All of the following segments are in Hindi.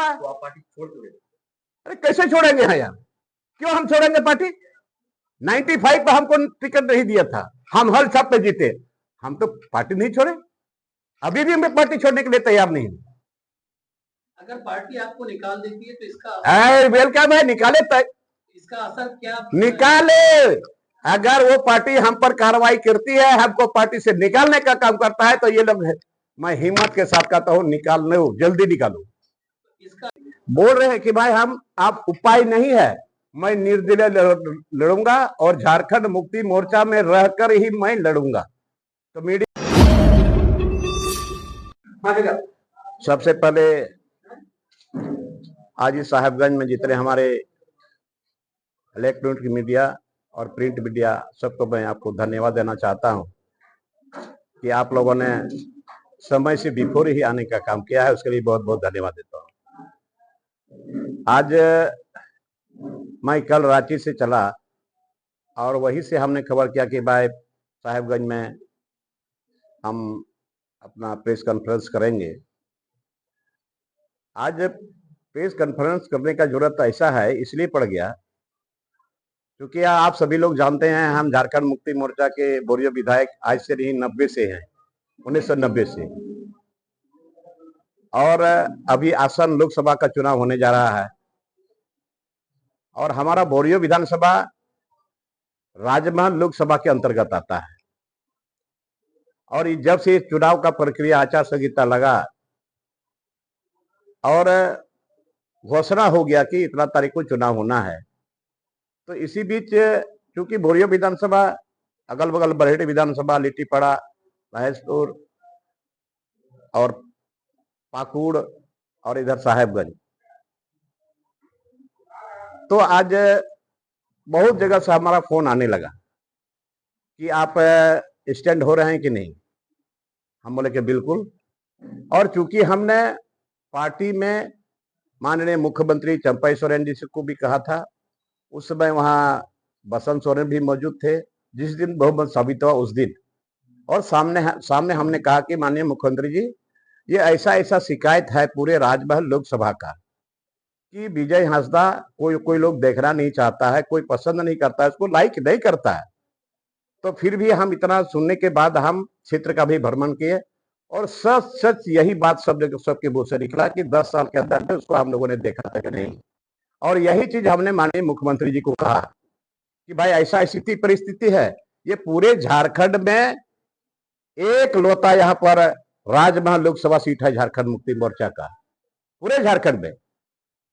हुआ है? तो आप पार्टी छोड़ दोगे? अरे कैसे छोड़ेंगे हैं यार, क्यों हम छोड़ेंगे पार्टी? 95 पे हमको टिकट नहीं दिया था, हम हर सब पे जीते, हम तो पार्टी नहीं छोड़े, अभी भी मैं पार्टी छोड़ने के लिए तैयार नहीं हूं। अगर पार्टी आपको निकाल देती है तो इसका वेलकम है, निकाले तय, इसका असर क्या निकाले। अगर वो पार्टी हम पर कार्रवाई करती है, हमको पार्टी से निकालने का काम करता है, तो ये लोग है, मैं हिम्मत के साथ कहता हूं निकाल लो, जल्दी निकालो। इसका बोल रहे हैं कि भाई हम आप उपाय नहीं है, मैं निर्दलीय लड़ूंगा और झारखंड मुक्ति मोर्चा में रहकर ही मैं लड़ूंगा। तो मीडिया सबसे पहले आज इस साहेबगंज में जितने हमारे इलेक्ट्रॉनिक मीडिया और प्रिंट मीडिया, सबको मैं आपको धन्यवाद देना चाहता हूं कि आप लोगों ने समय से बिफोर ही आने का काम किया है, उसके लिए बहुत बहुत धन्यवाद देता हूं। आज मैं कल रांची से चला और वहीं से हमने खबर किया कि भाई साहेबगंज में हम अपना प्रेस कॉन्फ्रेंस करेंगे। आज प्रेस कॉन्फ्रेंस करने का जरूरत ऐसा है इसलिए पड़ गया क्योंकि आप सभी लोग जानते हैं हम झारखंड मुक्ति मोर्चा के बोरियो विधायक आज से नहीं 90 से हैं, 1990 से, और अभी आसन लोकसभा का चुनाव होने जा रहा है और हमारा बोरियो विधानसभा राजमहल लोकसभा के अंतर्गत आता है। और जब से चुनाव का प्रक्रिया आचार संहिता लगा और घोषणा हो गया कि इतना तारीख को चुनाव होना है, तो इसी बीच चूंकि बोरियो विधानसभा, अगल बगल बरहेड़ी विधानसभा, लिट्टीपड़ा, महेशपुर और पाकुड़ और इधर साहेबगंज, तो आज बहुत जगह से हमारा फोन आने लगा कि आप स्टैंड हो रहे हैं कि नहीं। हम बोले कि बिल्कुल। और चूंकि हमने पार्टी में माननीय मुख्यमंत्री चंपई सोरेन जी को भी कहा था, उस समय वहां बसंत सोरेन भी मौजूद थे, जिस दिन बहुमत साबित हुआ उस दिन, और सामने हमने कहा कि माननीय मुख्यमंत्री जी, ये ऐसा ऐसा शिकायत है पूरे राजमहल लोकसभा का कि विजय हांसदा कोई लोग देखना नहीं चाहता है, कोई पसंद नहीं करता है, उसको लाइक नहीं करता है। तो फिर भी हम इतना सुनने के बाद हम क्षेत्र का भी भ्रमण किए और सच यही बात सबके मुंह से निकला कि 10 साल के अंदर उसको हम लोगों ने देखा था कि नहीं। और यही चीज हमने माननीय मुख्यमंत्री जी को कहा कि भाई ऐसा स्थिति परिस्थिति है, ये पूरे झारखंड में एक लौता यहाँ पर राजमहल लोकसभा सीट है झारखंड मुक्ति मोर्चा का, पूरे झारखंड में।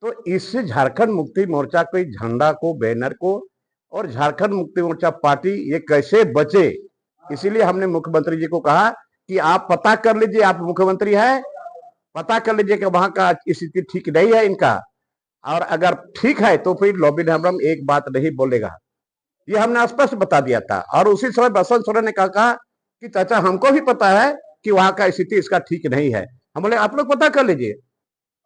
तो इस झारखंड मुक्ति मोर्चा के झंडा को, बैनर को और झारखंड मुक्ति मोर्चा पार्टी ये कैसे बचे, इसीलिए हमने मुख्यमंत्री जी को कहा कि आप पता कर लीजिए, आप मुख्यमंत्री है, पता कर लीजिए कि वहां का स्थिति ठीक नहीं है इनका, और अगर ठीक है तो फिर लॉबी हेम्ब्रम एक बात नहीं बोलेगा, ये हमने स्पष्ट बता दिया था। और उसी समय बसंत सोरेन ने कहा कि चाचा हमको भी पता है कि वहां का स्थिति इसका ठीक नहीं है। हम बोले आप लोग पता कर लीजिए,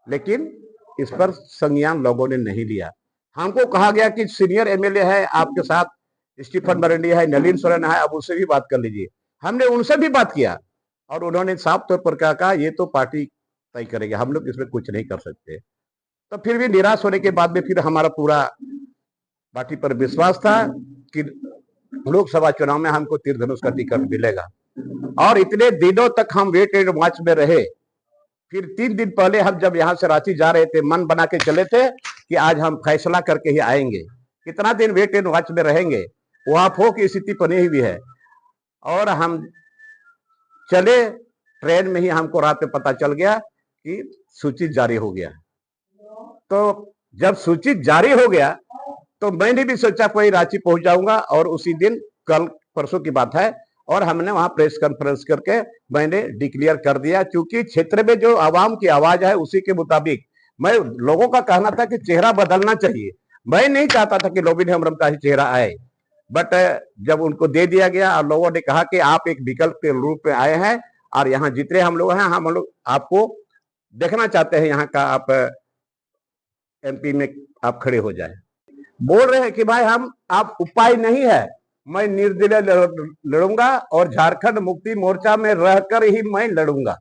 लेकिन इस पर संज्ञान लोगों ने नहीं लिया। हमको कहा गया कि सीनियर एमएलए है आपके साथ, स्टीफन मरांडी है, नलिन सोरेन है, अब उससे भी बात कर लीजिए। हमने उनसे भी बात किया और उन्होंने साफ तौर पर कहा ये तो पार्टी तय करेगी, हम लोग इसमें कुछ नहीं कर सकते। तो फिर भी निराश होने के बाद में फिर हमारा पूरा पार्टी पर विश्वास था कि लोकसभा चुनाव में हमको तीर धनुष का टिकट मिलेगा। और इतने दिनों तक हम वेट एंड वॉच में रहे। फिर 3 दिन पहले हम जब यहाँ से रांची जा रहे थे, मन बना के चले थे कि आज हम फैसला करके ही आएंगे, कितना दिन वेट एंड वॉच में रहेंगे, वहां फो की स्थिति बनी हुई है। और हम चले, ट्रेन में ही हमको रात में पता चल गया कि सूची जारी हो गया। तो जब सूची जारी हो गया तो मैंने भी सोचा कोई रांची पहुंच जाऊंगा, और उसी दिन, कल परसों की बात है, और हमने वहां प्रेस कॉन्फ्रेंस करके मैंने डिक्लेयर कर दिया, क्योंकि क्षेत्र में जो आवाम की आवाज है उसी के मुताबिक मैं, लोगों का कहना था कि चेहरा बदलना चाहिए, मैं नहीं चाहता था कि लॉबी हेम्ब्रम का ही चेहरा आए। बट जब उनको दे दिया गया और लोगों ने कहा कि आप एक विकल्प के रूप में आए हैं और यहाँ जितने हम लोग हैं, हम लोग आपको देखना चाहते हैं, यहाँ का आप एमपी में आप खड़े हो जाए। बोल रहे हैं कि भाई हम आप उपाय नहीं है, मैं निर्दलीय लड़ूंगा और झारखंड मुक्ति मोर्चा में रहकर ही मैं लड़ूंगा।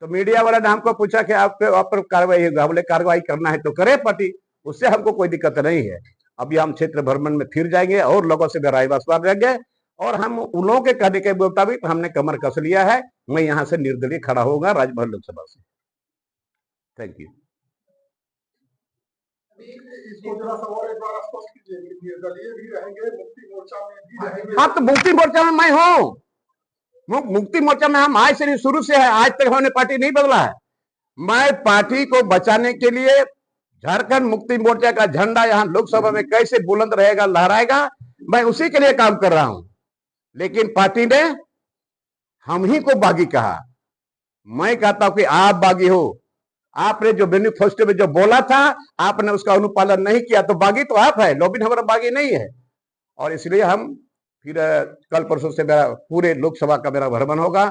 तो मीडिया वाला ने हमको पूछा कि आप पर कार्रवाई होगा, बोले कार्रवाई करना है तो करे पार्टी, उससे हमको कोई दिक्कत नहीं है। अभी हम क्षेत्र भ्रमण में फिर जाएंगे और लोगों से राय मशवरा लेंगे और हम उन लोगों के कहने के मुताबिक हमने कमर कस लिया है। मैं यहां से निर्दलीय खड़ा होगा राजभर लोकसभा से। Thank you. इसको जरा सा और एक बार स्पष्ट कीजिए कि निर्दलीय भी रहेंगे, मुक्ति मोर्चा में भी रहेंगे। हाँ, तो मुक्ति मोर्चा में मैं हूँ, मुक्ति मोर्चा में हम आज से शुरू से है, आज तक हमने पार्टी नहीं बदला है। मैं पार्टी को बचाने के लिए झारखंड मुक्ति मोर्चा का झंडा यहां लोकसभा में कैसे बुलंद रहेगा, लहराएगा, मैं उसी के लिए काम कर रहा हूं। लेकिन पार्टी ने हम ही को बागी कहा। मैं कहता हूं कि आप बागी हो। आपने जो मैनिफेस्टो में जो बोला था आपने उसका अनुपालन नहीं किया, तो बागी तो आप है, लोबिन हमारा बागी नहीं है। और इसलिए हम फिर कल परसों से मेरा पूरे लोकसभा का मेरा भ्रमण होगा।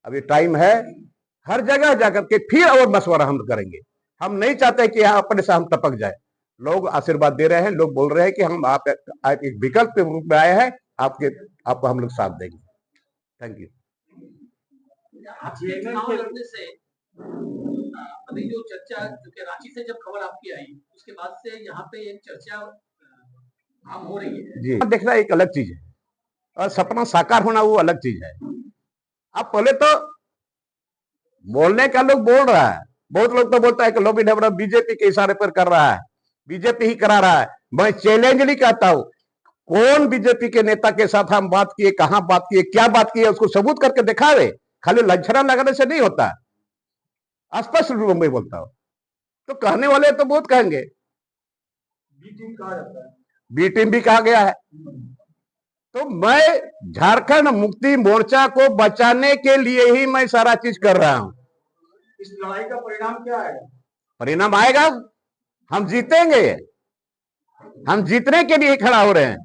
अभी टाइम है, हर जगह जाकर के फिर और मशवरा हम करेंगे। हम नहीं चाहते कि यहाँ अपने से हम टपक जाए। लोग आशीर्वाद दे रहे हैं, लोग बोल रहे हैं कि हम आप एक विकल्प के रूप में आए हैं, आपको हम लोग साथ देंगे। Thank you. आपके चुनाव लड़ने से अभी जो चर्चा, जो कि रांची से जब खबर आपकी आई उसके बाद से यहाँ पे एक चर्चा आम हो रही है जी। देखना एक अलग चीज है और सपना साकार होना वो अलग चीज है। अब पहले तो बोलने का लोग बोल रहा है, बहुत लोग तो बोलता है कि लोबी ढबरा बीजेपी के इशारे पर कर रहा है, बीजेपी ही करा रहा है। मैं चैलेंज नहीं कहता हूं, कौन बीजेपी के नेता के साथ हम बात किए, कहां बात किए, क्या बात की है, उसको सबूत करके दिखावे। खाली लक्षण लगाने से नहीं होता, स्पष्ट रूप में बोलता हूं। तो कहने वाले तो बहुत कहेंगे, बी टीम कहा जाता है, बी टीम भी कहा गया है। तो मैं झारखंड मुक्ति मोर्चा को बचाने के लिए ही मैं सारा चीज कर रहा हूं। इस लड़ाई का परिणाम क्या आएगा? परिणाम आएगा, हम जीतेंगे। हम जीतने के लिए खड़ा हो रहे हैं।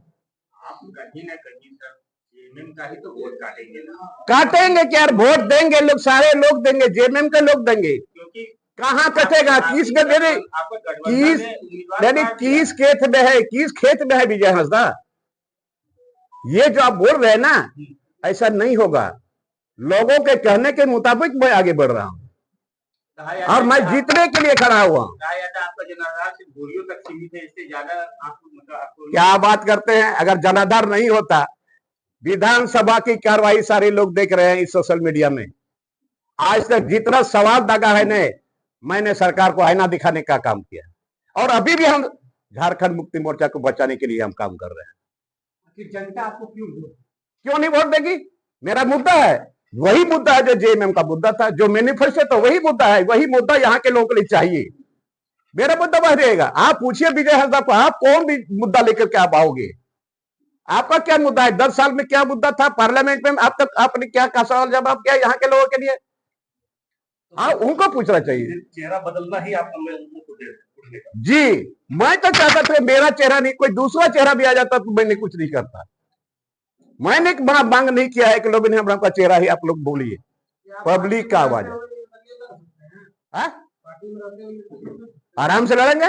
आप कहीं ना कहीं सर जेएमएम का ही तो वोट काटेंगे ना? काटेंगे क्या, वोट देंगे लोग, सारे लोग देंगे, जेएमएम के लोग देंगे। क्योंकि कहां कटेगा, किस में देने, किस खेत में है, किस खेत में है विजय हंसदा? ये जो आप बोल रहे हैं ना, ऐसा नहीं होगा। लोगों के कहने के मुताबिक मैं आगे बढ़ रहा हूं और मैं जीतने के लिए खड़ा हुआ हूं। आपका जनाधार सिर्फ गोलियों तक सीमित है, इससे ज्यादा आपको क्या बात करते हैं? अगर जनाधार नहीं होता, विधानसभा की कार्रवाई सारे लोग देख रहे हैं इस सोशल मीडिया में। आज तक जितना सवाल दागा है ने, मैंने सरकार को आईना दिखाने का काम किया और अभी भी हम झारखंड मुक्ति मोर्चा को बचाने के लिए हम काम कर रहे हैं। जनता आपको क्यों नहीं वोट देगी? मेरा मुद्दा है, वही मुद्दा है जो जेएमएम का मुद्दा था, जो मैनिफेस्टो तो वही मुद्दा है, वही मुद्दा यहाँ के लोगों के लिए चाहिए। मेरा मुद्दा वह रहेगा। आप पूछिए विजय हंसदा को, आप कौन भी मुद्दा लेकर के आप आओगे? आपका क्या मुद्दा है? 10 साल में क्या मुद्दा था पार्लियामेंट में? आप तक आपने क्या का सवाल जवाब किया यहाँ के लोगों के लिए? हाँ, उनको पूछना चाहिए। चेहरा बदलना ही आप जी, मैं तो चाहता था मेरा चेहरा नहीं, कोई दूसरा चेहरा भी आ जाता तो मैंने कुछ नहीं करता। मैंने एक बड़ा मांग नहीं किया है कि लोग का चेहरा ही आप लोग बोलिए, पब्लिक का आवाज है। आराम से लड़ेंगे।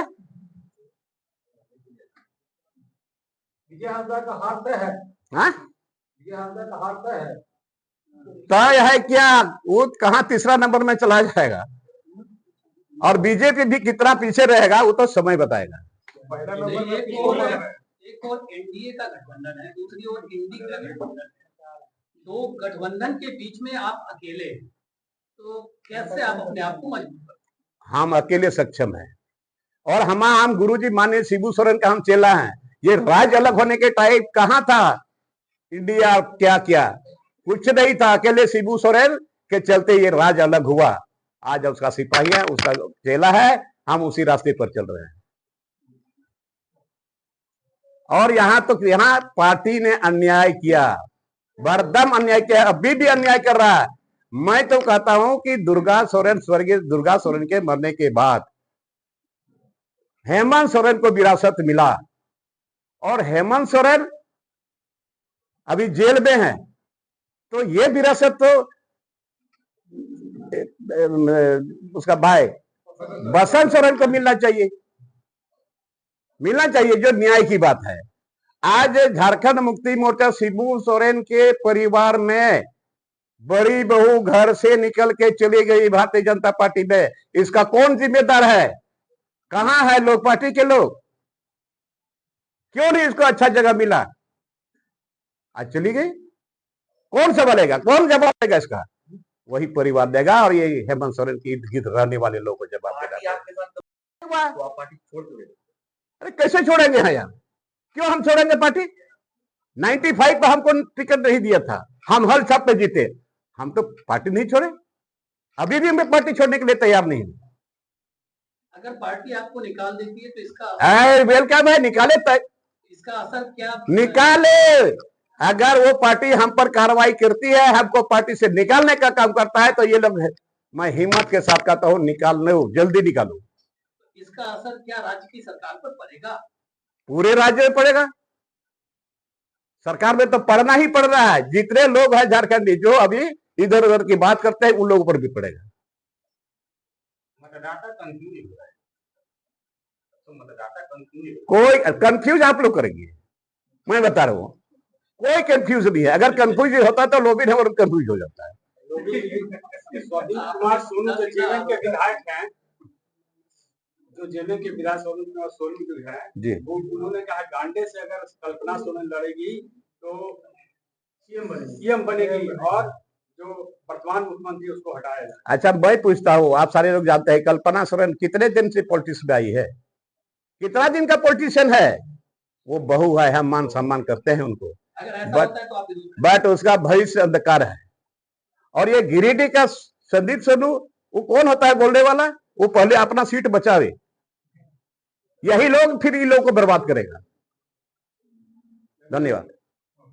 विजय हंसदा का हार तय है। हाँ, विजय हंसदा का हार तय है। तय है क्या? वो कहां तीसरा नंबर में चला जाएगा और बीजेपी भी कितना पीछे रहेगा वो तो समय बताएगा। पहला नंबर एक और एनडीए का गठबंधन है, दूसरी ओर इंडी का गठबंधन है। दो गठबंधन के बीच में आप अकेले, तो कैसे आप अपने आप को मजबूत? हम अकेले सक्षम हैं और हम गुरुजी माननीय शिबू सोरेन का हम चेला हैं। ये राज्य अलग होने के टाइप कहां था? इंडिया क्या क्या कुछ नहीं था, अकेले शिबू सोरेन के चलते ये राज्य अलग हुआ। आज उसका सिपाही है, उसका चेला है, हम उसी रास्ते पर चल रहे हैं। और यहाँ तो यहाँ पार्टी ने अन्याय किया, बरदम अन्याय किया, अभी भी अन्याय कर रहा है। मैं तो कहता हूं कि दुर्गा सोरेन, स्वर्गीय दुर्गा सोरेन के मरने के बाद हेमंत सोरेन को विरासत मिला और हेमंत सोरेन अभी जेल में है, तो ये विरासत तो उसका भाई बसंत सोरेन को मिलना चाहिए, मिलना चाहिए, जो न्याय की बात है। आज झारखंड मुक्ति मोर्चा शिबू सोरेन के परिवार में बड़ी बहू घर से निकल के चली गई भारतीय जनता पार्टी में, इसका कौन जिम्मेदार है? कहां है लोग पार्टी के लोग? क्यों नहीं इसको अच्छा जगह मिला? आज चली गई, कौन संभालेगा, कौन जवाब देगा इसका? वही परिवार देगा, और ये हेमंत सोरेन के इर्द गिर्द रहने वाले लोगों को जवाब देगा। अरे कैसे छोड़ेंगे हैं यार, क्यों हम छोड़ेंगे पार्टी? 95 पे हमको टिकट नहीं दिया था, हम हर छाप पे जीते, हम तो पार्टी नहीं छोड़े, अभी भी मैं पार्टी छोड़ने के लिए तैयार नहीं हूं। अगर पार्टी आपको निकाल देती है तो इसका वेलकम है, निकाले तक इसका असर क्या? निकाले। अगर वो पार्टी हम पर कार्रवाई करती है, हमको पार्टी से निकालने का काम करता है, तो ये लोग है, मैं हिम्मत के साथ कहता हूं निकाल लो, जल्दी निकालो। इसका असर क्या राज्य की सरकार पर पड़ेगा? पूरे राज्य में पड़ेगा, सरकार में तो पड़ना ही पड़ रहा है। जितने लोग हैं झारखंडी जो अभी इधर उधर की बात करते हैं, उन लोगों पर भी पड़ेगा। मतदाता कंफ्यूज हो रहा है, तो मतदाता कंफ्यूज, कोई कंफ्यूज आप लोग करेंगे, मैं बता रहा हूं, कोई कंफ्यूज नहीं है। अगर कंफ्यूज होता तो लोग भी कंफ्यूज हो जाता है। स्वाधीन कुमार सोनू जो जेएमएम के विधायक हैं, जो जेएमएम के विधायक सोनू जो है जी, वो उन्होंने कहा गांडे से अगर कल्पना सोरेन लड़ेगी तो सीएम बनेगी और जो वर्तमान मुख्यमंत्री उसको हटाया जाए। अच्छा मैं पूछता हूँ, आप सारे लोग जानते हैं कल्पना सोरेन कितने दिन से पॉलिटिक्स में आई है? कितना दिन का पॉलिटिशियन है? वो बहू है, हम मान सम्मान करते हैं उनको, अगर ऐसा होता है तो आप बट उसका भविष्य अंधकार है। और ये गिरिडीह का संदीप सोनू, वो कौन होता है बोलने वाला? वो पहले अपना सीट बचावे, यही लोग फिर इन लोगों को बर्बाद करेगा। धन्यवाद।